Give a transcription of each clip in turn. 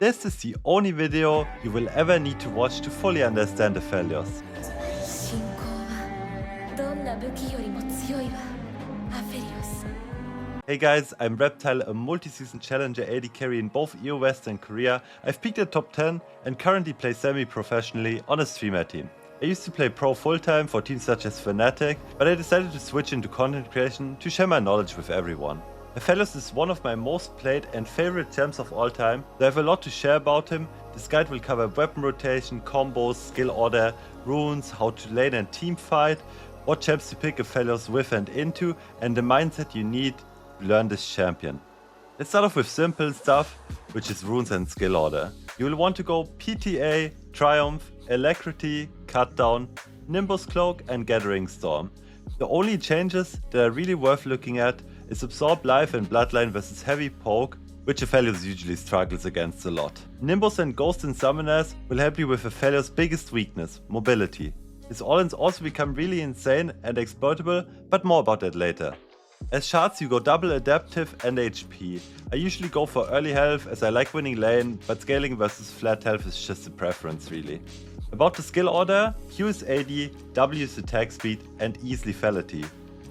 This is the only video you will ever need to watch to fully understand Aphelios. 信仰はどんな武器よりも強いわ、アフェリオス。 Hey guys, I'm Reptile, a multi-season challenger AD carry in both EU West and Korea. I've peaked at top 10 and currently play semi-professionally on a streamer team. I used to play pro full-time for teams such as Fnatic, but I decided to switch into content creation to share my knowledge with everyone. Aphelios is one of my most played and favorite champs of all time, so I have a lot to share about him. This guide will cover weapon rotation, combos, skill order, runes, how to lane and team fight, what champs to pick Aphelios with and into, and the mindset you need to learn this champion. Let's start off with simple stuff, which is runes and skill order. You will want to go PTA, Triumph, Alacrity, Cutdown, Nimbus Cloak and Gathering Storm. The only changes that are really worth looking at is Absorb Life and Bloodline versus Heavy Poke, which Aphelios usually struggles against a lot. Nimbus and Ghost and Summoners will help you with Aphelios' biggest weakness, mobility. His all-ins also become really insane and exploitable, but more about that later. As shards you go double adaptive and HP. I usually go for early health as I like winning lane, but scaling versus flat health is just a preference really. About the skill order, Q is AD, W is attack speed and E is lethality.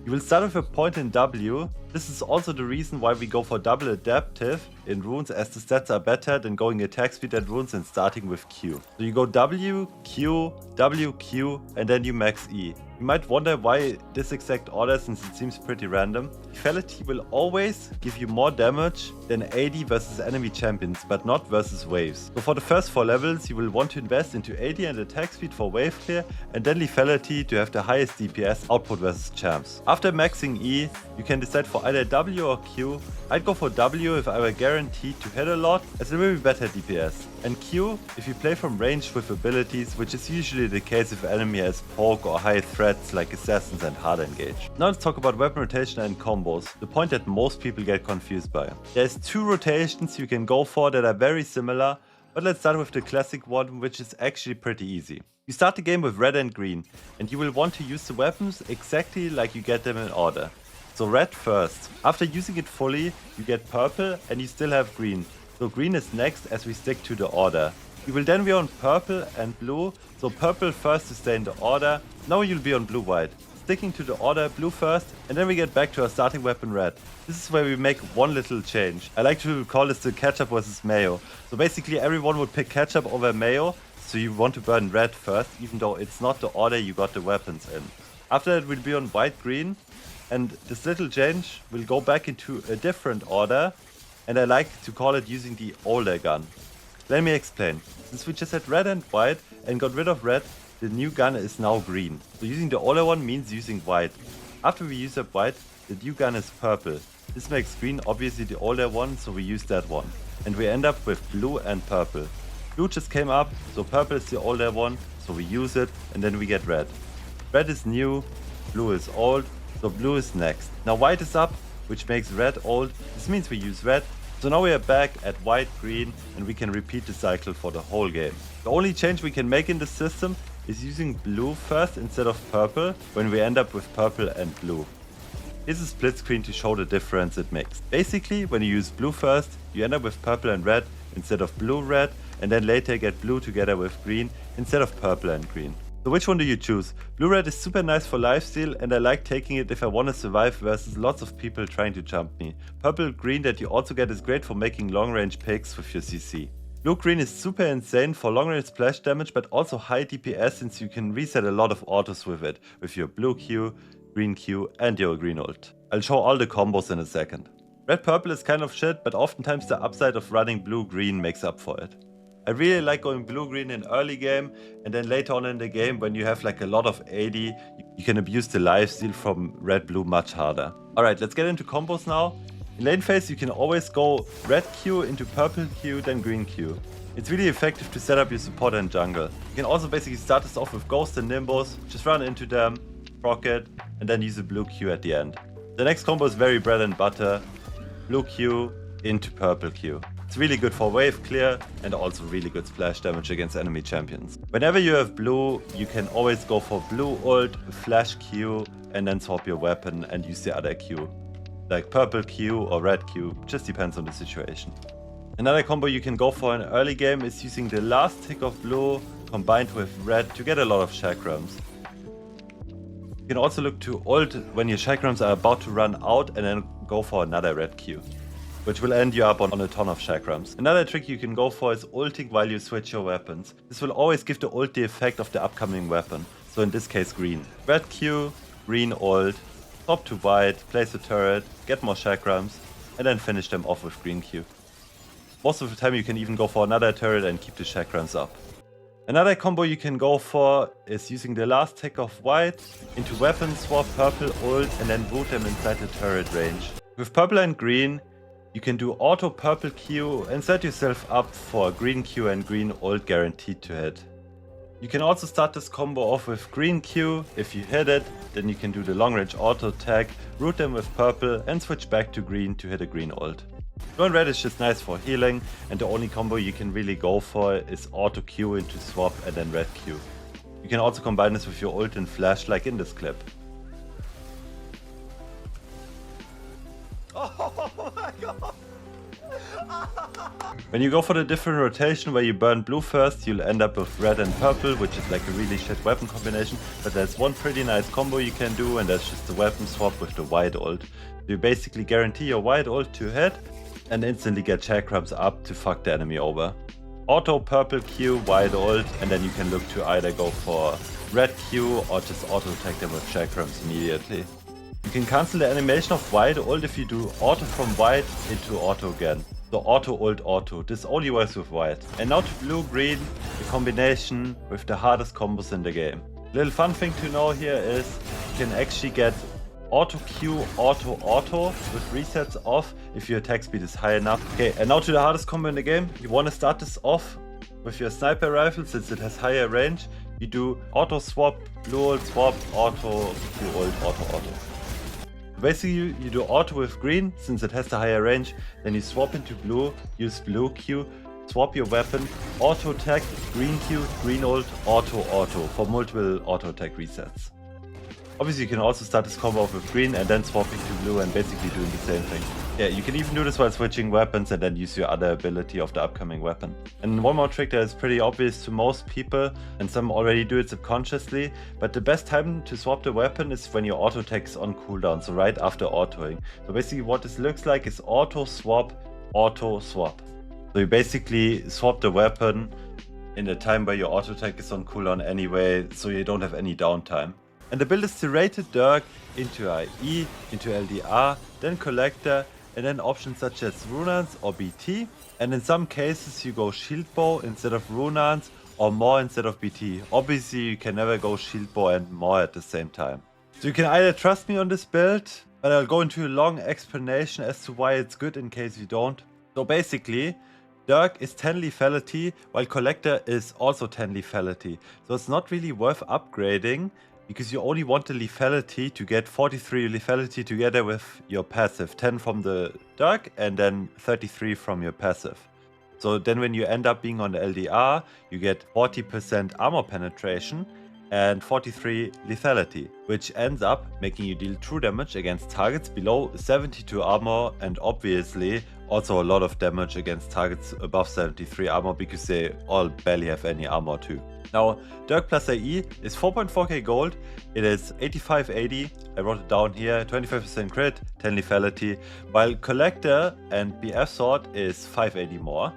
You will start with a point in W. This is also the reason why we go for double adaptive in runes, as the stats are better than going attack speed at runes and starting with Q. So you go W, Q, W, Q and then you max E. You might wonder why this exact order, since it seems pretty random. Lethality will always give you more damage than AD versus enemy champions, but not versus waves. So for the first 4 levels you will want to invest into AD and attack speed for wave clear, and then lethality to have the highest DPS output versus champs. After maxing E, you can decide for either W or Q. I'd go for W if I were guaranteed to hit a lot, as it will be better DPS. And Q if you play from range with abilities, which is usually the case if enemy has poke or high threats like assassins and hard engage. Now let's talk about weapon rotation and combos, the point that most people get confused by. There's 2 rotations you can go for that are very similar, but let's start with the classic one, which is actually pretty easy. You start the game with red and green, and you will want to use the weapons exactly like you get them in order. So red first. After using it fully, you get purple and you still have green. So green is next as we stick to the order. You will then be on purple and blue, so purple first to stay in the order. Now you'll be on blue-white. Sticking to the order, blue first, and then we get back to our starting weapon red. This is where we make one little change. I like to call this the ketchup versus mayo. So basically everyone would pick ketchup over mayo, so you want to burn red first, even though it's not the order you got the weapons in. After that we'll be on white-green, and this little change will go back into a different order, and I like to call it using the older gun. Let me explain. Since we just had red and white and got rid of red, the new gun is now green. So using the older one means using white. After we use up white, the new gun is purple. This makes green obviously the older one, so we use that one. And we end up with blue and purple. Blue just came up, so purple is the older one, so we use it, and then we get red. Red is new, blue is old, so blue is next. Now white is up, which makes red old. This means we use red. So now we are back at white, green, and we can repeat the cycle for the whole game. The only change we can make in the system is using blue first instead of purple when we end up with purple and blue. Here's a split screen to show the difference it makes. Basically, when you use blue first, you end up with purple and red instead of blue-red, and then later get blue together with green instead of purple and green. So which one do you choose? Blue-red is super nice for lifesteal, and I like taking it if I want to survive versus lots of people trying to jump me. Purple-green that you also get is great for making long-range picks with your CC. Blue-green is super insane for long-range splash damage, but also high DPS since you can reset a lot of autos with it, with your blue Q, green Q and your green ult. I'll show all the combos in a second. Red-purple is kind of shit, but oftentimes the upside of running blue-green makes up for it. I really like going blue-green in early game, and then later on in the game when you have like a lot of AD, you can abuse the lifesteal from red-blue much harder. Alright, let's get into combos now. In lane phase you can always go red Q into purple Q then green Q. It's really effective to set up your support and jungle. You can also basically start this off with Ghost and Nimbus, just run into them, proc it, and then use a blue Q at the end. The next combo is very bread and butter, blue Q into purple Q. It's really good for wave clear and also really good splash damage against enemy champions. Whenever you have blue, you can always go for blue ult, flash Q, and then swap your weapon and use the other Q. Like purple Q or red Q, just depends on the situation. Another combo you can go for in early game is using the last tick of blue combined with red to get a lot of chakrams. You can also look to ult when your chakrams are about to run out and then go for another red Q, which will end you up on a ton of chakrams. Another trick you can go for is ulting while you switch your weapons. This will always give the ult the effect of the upcoming weapon, so in this case green. Red Q, green ult, swap to white, place a turret, get more chakrams, and then finish them off with green Q. Most of the time you can even go for another turret and keep the chakrams up. Another combo you can go for is using the last tick of white into weapon swap purple ult and then root them inside the turret range. With purple and green, you can do auto purple Q and set yourself up for green Q and green ult guaranteed to hit. You can also start this combo off with green Q. If you hit it, then you can do the long range auto tag, root them with purple and switch back to green to hit a green ult. Blue and red is just nice for healing, and the only combo you can really go for is auto Q into swap and then red Q. You can also combine this with your ult and flash like in this clip. Oh my god! When you go for the different rotation where you burn blue first, you'll end up with red and purple, which is like a really shit weapon combination. But there's one pretty nice combo you can do, and that's just the weapon swap with the white ult. You basically guarantee your white ult to hit and instantly get chakrams up to fuck the enemy over. Auto purple Q, white ult, and then you can look to either go for red Q or just auto attack them with chakrams immediately. You can cancel the animation of white ult if you do auto from white into auto again. So auto ult auto, this only works with white. And now to blue green, the combination with the hardest combos in the game. Little fun thing to know here is you can actually get auto Q auto with resets off if your attack speed is high enough. Okay, and now to the hardest combo in the game. You want to start this off with your sniper rifle since it has higher range. You do auto swap, blue ult swap, auto Q ult auto. Basically you do auto with green since it has the higher range, then you swap into blue, use blue Q, swap your weapon, auto attack, green Q, green ult, auto for multiple auto attack resets. Obviously you can also start this combo off with green and then swapping to blue and basically doing the same thing. Yeah, you can even do this while switching weapons and then use your other ability of the upcoming weapon. And one more trick that is pretty obvious to most people, and some already do it subconsciously, but the best time to swap the weapon is when your auto attack is on cooldown, so right after autoing. So basically what this looks like is auto swap. So you basically swap the weapon in the time where your auto attack is on cooldown anyway, so you don't have any downtime. And the build is serrated Dirk into IE, into LDR, then Collector, and then options such as Runaans or BT. And in some cases you go Shield Bow instead of Runaans or Maw instead of BT. Obviously you can never go Shield Bow and Maw at the same time. So you can either trust me on this build, but I'll go into a long explanation as to why it's good in case you don't. So basically, Dirk is 10 lethality, while Collector is also 10 lethality. So it's not really worth upgrading, because you only want the lethality to get 43 lethality together with your passive. 10 from the Dirk and then 33 from your passive. So then when you end up being on the LDR, you get 40% armor penetration and 43 lethality, which ends up making you deal true damage against targets below 72 armor, and obviously also a lot of damage against targets above 73 armor because they all barely have any armor too. Now, Dirk plus AE is 4.4k gold, it is 8580, I wrote it down here, 25% crit, 10 lethality, while Collector and BF Sword is 580 more.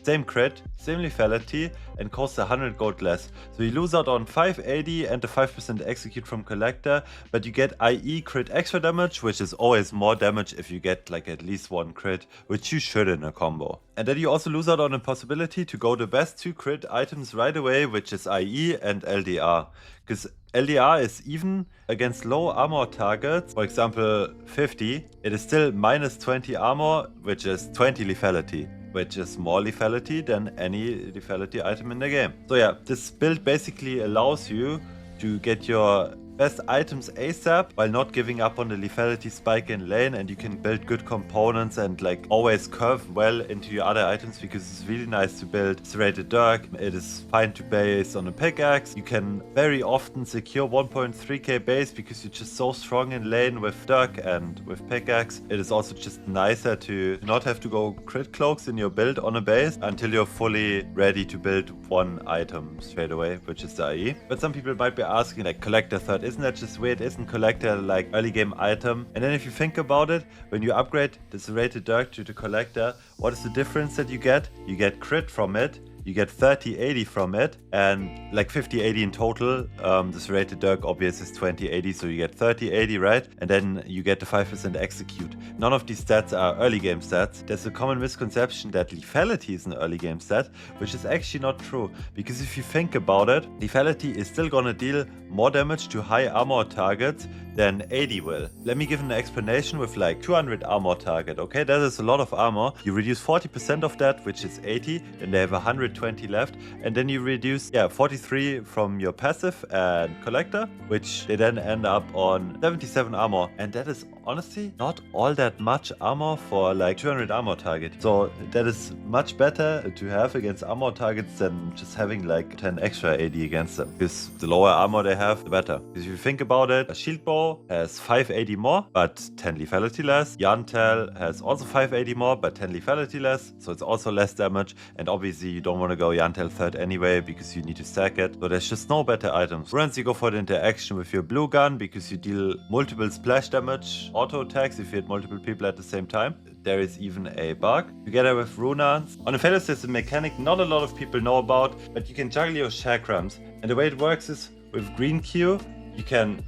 Same crit, same lethality, and costs 100 gold less. So you lose out on 580 and the 5% execute from Collector, but you get IE crit extra damage, which is always more damage if you get like at least one crit, which you should in a combo. And then you also lose out on the possibility to go the best 2 crit items right away, which is IE and LDR. Because LDR is even against low armor targets, for example 50, it is still minus 20 armor, which is 20 lethality. Which is more lethality than any lethality item in the game. So yeah, this build basically allows you to get your best items ASAP while not giving up on the lethality spike in lane, and you can build good components and like always curve well into your other items because it's really nice to build serrated dirk. It is fine to base on a pickaxe. You can very often secure 1.3k base because you're just so strong in lane with dirk and with pickaxe. It is also just nicer to not have to go crit cloaks in your build on a base until you're fully ready to build one item straight away, which is the IE. But some people might be asking, like, collector third, isn't that just weird? Isn't collector like early game item? And then if you think about it, when you upgrade the serrated dirk to the collector, what is the difference that you get? You get crit from it, you get 30-80 from it, and like 50-80 in total. The serrated dirk obvious is 20-80, so you get 30-80, right? And then you get the 5% execute. None of these stats are early game stats. There's a common misconception that lethality is an early game stat, which is actually not true. Because if you think about it, lethality is still gonna deal more damage to high armor targets than 80 will. Let me give an explanation with like 200 armor target, okay? That is a lot of armor. You reduce 40% of that, which is 80, and they have 120 left. And then you reduce, 43 from your passive and collector, which they then end up on 77 armor. And that is honestly not all that much armor for like 200 armor target. So that is much better to have against armor targets than just having like 10 extra AD against them. Because the lower armor they have, the better. Because if you think about it, a shield bow has 580 more, but 10 lethality less. Yantel has also 580 more, but 10 lethality less. So it's also less damage. And obviously you don't want to go Yantel third anyway because you need to stack it. So there's just no better items. Runaans, you go for the interaction with your blue gun because you deal multiple splash damage, auto attacks if you hit multiple people at the same time. There is even a bug. Together with Runaans. On Aphelios there's a mechanic not a lot of people know about, but you can juggle your chakrams. And the way it works is with green Q, you can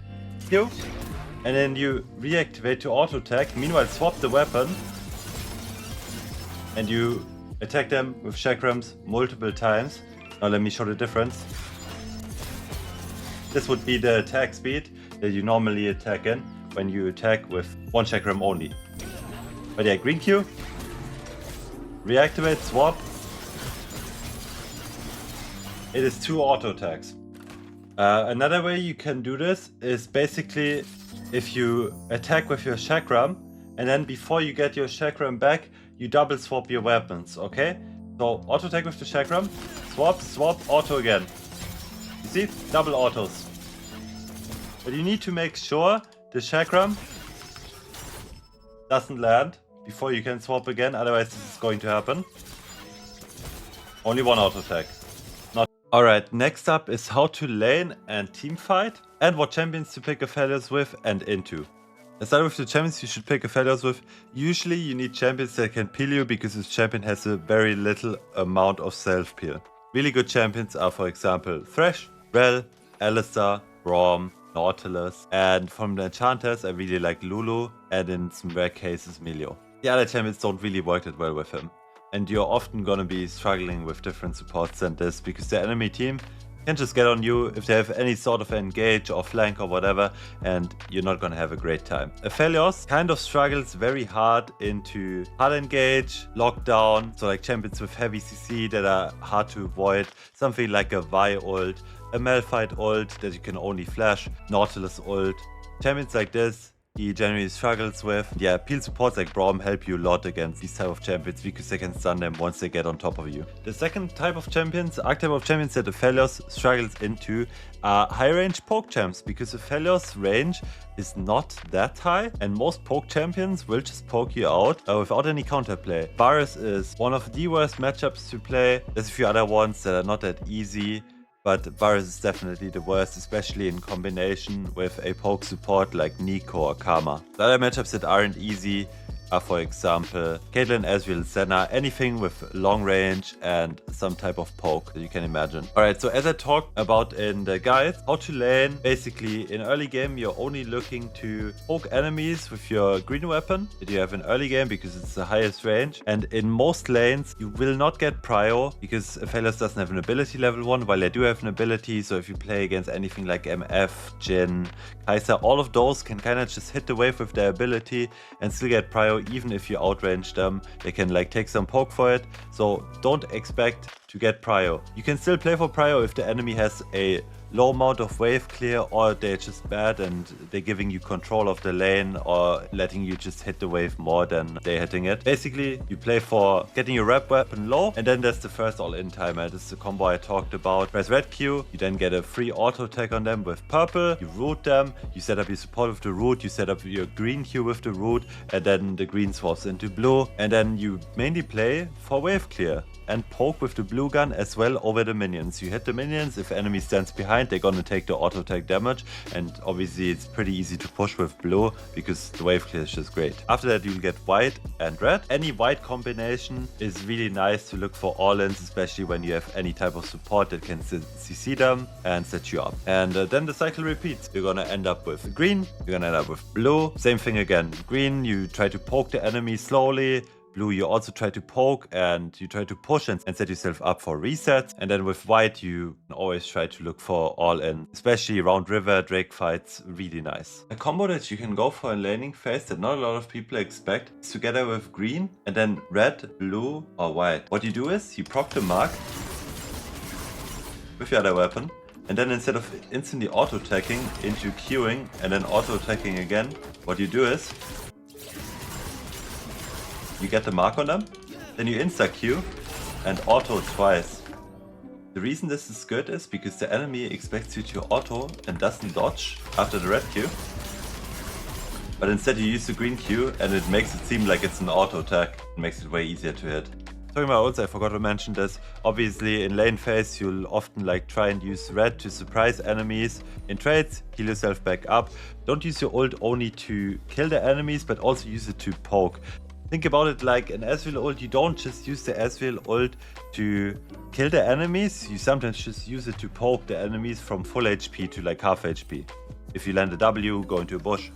Q, and then you reactivate to auto attack. Meanwhile, swap the weapon, and you attack them with chakrams multiple times. Now let me show the difference. This would be the attack speed that you normally attack in when you attack with one chakram only. But yeah, green Q, reactivate, swap. It is 2 auto attacks. Another way you can do this is basically if you attack with your chakram and then before you get your chakram back, you double swap your weapons, okay? So auto attack with the chakram, swap, swap, auto again. You see? Double autos. But you need to make sure the chakram doesn't land before you can swap again, otherwise this is going to happen. Only one auto attack. Alright, next up is how to lane and team fight, and what champions to pick Aphelios with and into. Let's start with the champions you should pick Aphelios with. Usually you need champions that can peel you because this champion has a very little amount of self peel. Really good champions are, for example, Thresh, Rel, Alistar, Braum, Nautilus, and from the enchanters I really like Lulu, and in some rare cases Melio. The other champions don't really work that well with him. And you're often gonna be struggling with different supports than this because the enemy team can just get on you if they have any sort of engage or flank or whatever, and you're not gonna have a great time. Aphelios kind of struggles very hard into hard engage, lockdown, so like champions with heavy CC that are hard to avoid, something like a Vi ult, a Malphite ult that you can only flash, Nautilus ult. Champions like this he generally struggles with. Yeah, peel supports like Braum help you a lot against these type of champions because they can stun them once they get on top of you. The second type of champions, archetype of champions that Aphelios struggles into are high range poke champs, because Aphelios range is not that high and most poke champions will just poke you out without any counterplay. Varus is one of the worst matchups to play. There's a few other ones that are not that easy, but Varus is definitely the worst, especially in combination with a poke support like Nico or Karma. The other matchups that aren't easy are, for example, Caitlyn, Ezreal, Senna, anything with long range and some type of poke that you can imagine. Alright, so as I talked about in the guide, how to lane, basically in early game you're only looking to poke enemies with your green weapon that you have in early game because it's the highest range, and in most lanes you will not get prio because Aphelios doesn't have an ability level 1 while they do have an ability. So if you play against anything like MF, Jhin, Kai'Sa, all of those can kind of just hit the wave with their ability and still get prio. Even if you outrange them, they can like take some poke for it. So don't expect to get prio. You can still play for prio if the enemy has a low amount of wave clear, or they're just bad and they're giving you control of the lane or letting you just hit the wave more than they're hitting it. Basically, you play for getting your rep weapon low, and then there's the first all-in timer. This is the combo I talked about. Press red Q, you then get a free auto attack on them with purple, you root them, you set up your support with the root, you set up your green Q with the root, and then the green swaps into blue, and then you mainly play for wave clear and poke with the blue gun as well over the minions. You hit the minions, if enemy stands behind, they're gonna take the auto attack damage, and obviously it's pretty easy to push with blue because the wave clear is just great. After that you'll get white and red. Any white combination is really nice to look for all-ins, especially when you have any type of support that can CC them and set you up. And then the cycle repeats. You're gonna end up with green, you're gonna end up with blue, same thing again. Green, you try to poke the enemy slowly. Blue, you also try to poke and you try to push and set yourself up for resets. And then with white, you can always try to look for all-in, especially around river, Drake fights, really nice. A combo that you can go for in laning phase that not a lot of people expect is together with green and then red, blue or white. What you do is you proc the mark with your other weapon, and then instead of instantly auto-attacking into queuing and then auto-attacking again, what you do is you get the mark on them, then you insta-Q and auto twice. The reason this is good is because the enemy expects you to auto and doesn't dodge after the red Q. But instead you use the green Q and it makes it seem like it's an auto attack. It makes it way easier to hit. Talking about ults, I forgot to mention this. Obviously in lane phase you'll often try and use red to surprise enemies. In trades, heal yourself back up. Don't use your ult only to kill the enemies, but also use it to poke. Think about it like an Aphelios ult, you don't just use the Aphelios ult to kill the enemies, you sometimes just use it to poke the enemies from full HP to half HP. If you land a W, go into a bush,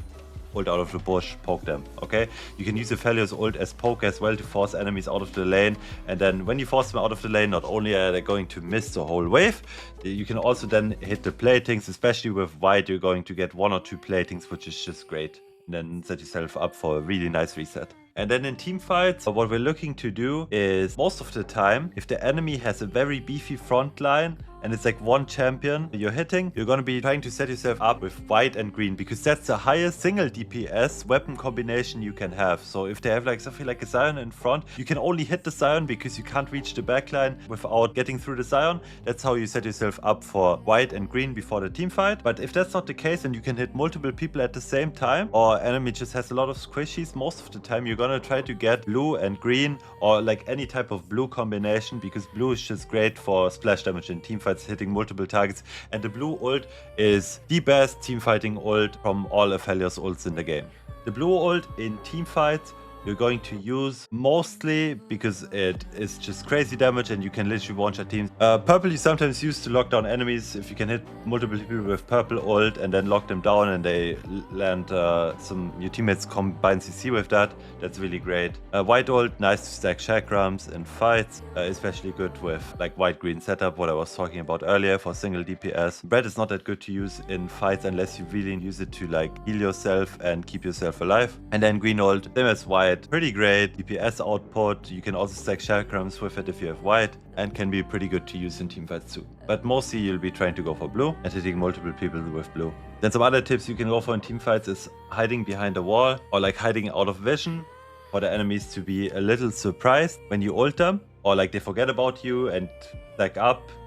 ult out of the bush, poke them, okay? You can use the Aphelios ult as poke as well to force enemies out of the lane, and then when you force them out of the lane, not only are they going to miss the whole wave, you can also then hit the platings, especially with white, you're going to get 1 or 2 platings, which is just great. And then set yourself up for a really nice reset. And then in team fights, what we're looking to do is most of the time, if the enemy has a very beefy front line and it's one champion you're hitting, you're going to be trying to set yourself up with white and green because that's the highest single DPS weapon combination you can have. So if they have something like a Sion in front, you can only hit the Sion because you can't reach the backline without getting through the Sion. That's how you set yourself up for white and green before the team fight. But if that's not the case and you can hit multiple people at the same time, or enemy just has a lot of squishies, most of the time you're gonna try to get blue and green or any type of blue combination because blue is just great for splash damage in team fights, hitting multiple targets, and the blue ult is the best team fighting ult from all Aphelios ults in the game. The blue ult in team fights you're going to use mostly because it is just crazy damage and you can literally one-shot teams. Purple you sometimes use to lock down enemies if you can hit multiple people with purple ult and then lock them down and they land your teammates combine CC with that. That's really great. White ult, nice to stack chakrams in fights, especially good with white-green setup, what I was talking about earlier for single DPS. Red is not that good to use in fights unless you really use it to heal yourself and keep yourself alive. And then green ult, same as white. Pretty great DPS output. You can also stack chakrams with it if you have white and can be pretty good to use in teamfights too. But mostly you'll be trying to go for blue and hitting multiple people with blue. Then some other tips you can go for in teamfights is hiding behind a wall or hiding out of vision for the enemies to be a little surprised when you ult them, or they forget about you and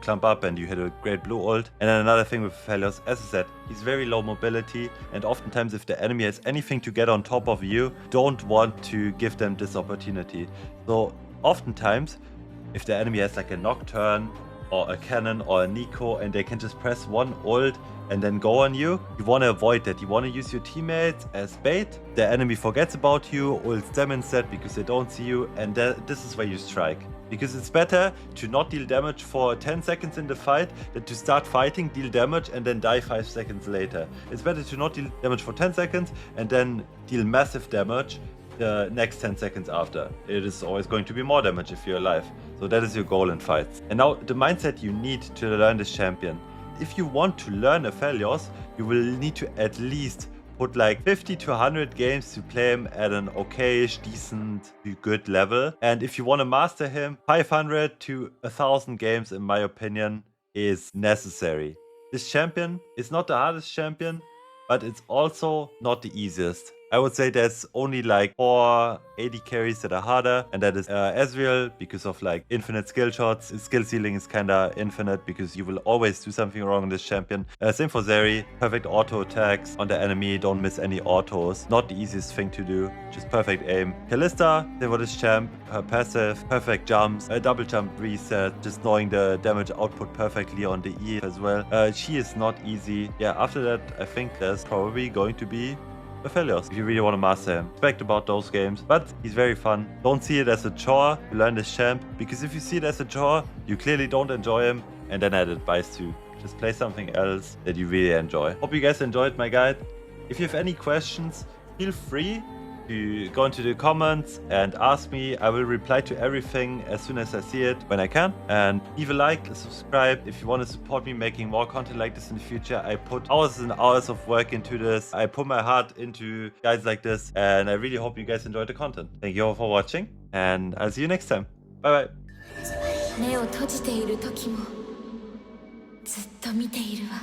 clump up and you hit a great blue ult. And then another thing with Aphelios, as I said, he's very low mobility, and oftentimes if the enemy has anything to get on top of you, don't want to give them this opportunity. So oftentimes if the enemy has a Nocturne or a Cannon or a Nico and they can just press one ult and then go on you, you want to avoid that. You want to use your teammates as bait. The enemy forgets about you, ults them instead because they don't see you, and this is where you strike. Because it's better to not deal damage for 10 seconds in the fight than to start fighting, deal damage and then die 5 seconds later. It's better to not deal damage for 10 seconds and then deal massive damage the next 10 seconds after. It is always going to be more damage if you're alive. So that is your goal in fights. And now the mindset you need to learn this champion. If you want to learn Aphelios, you will need to at least put 50 to 100 games to play him at an okayish, decent, good level. And if you want to master him, 500 to 1000 games, in my opinion, is necessary. This champion is not the hardest champion, but it's also not the easiest. I would say there's only like 4 AD carries that are harder, and that is Ezreal because of like infinite skill shots. His skill ceiling is kinda infinite because you will always do something wrong in this champion. Same for Zeri, perfect auto attacks on the enemy, don't miss any autos. Not the easiest thing to do, just perfect aim. Kalista, same for this champ, her passive, perfect jumps, a double jump reset, just knowing the damage output perfectly on the E as well. She is not easy. Yeah, after that, I think there's probably going to be Aphelios, if you really want to master him. Respect about those games, but he's very fun. Don't see it as a chore to learn this champ, because if you see it as a chore, you clearly don't enjoy him, and then I'd advise to just play something else that you really enjoy. Hope you guys enjoyed my guide. If you have any questions, feel free to go into the comments and ask me. I will reply to everything as soon as I see it when I can. And leave a like, subscribe if you want to support me making more content like this in the future. I put hours and hours of work into this. I put my heart into guides like this, and I really hope you guys enjoyed the content. Thank you all for watching, and I'll see you next time. Bye bye. 目を閉じている時もずっと見ているわ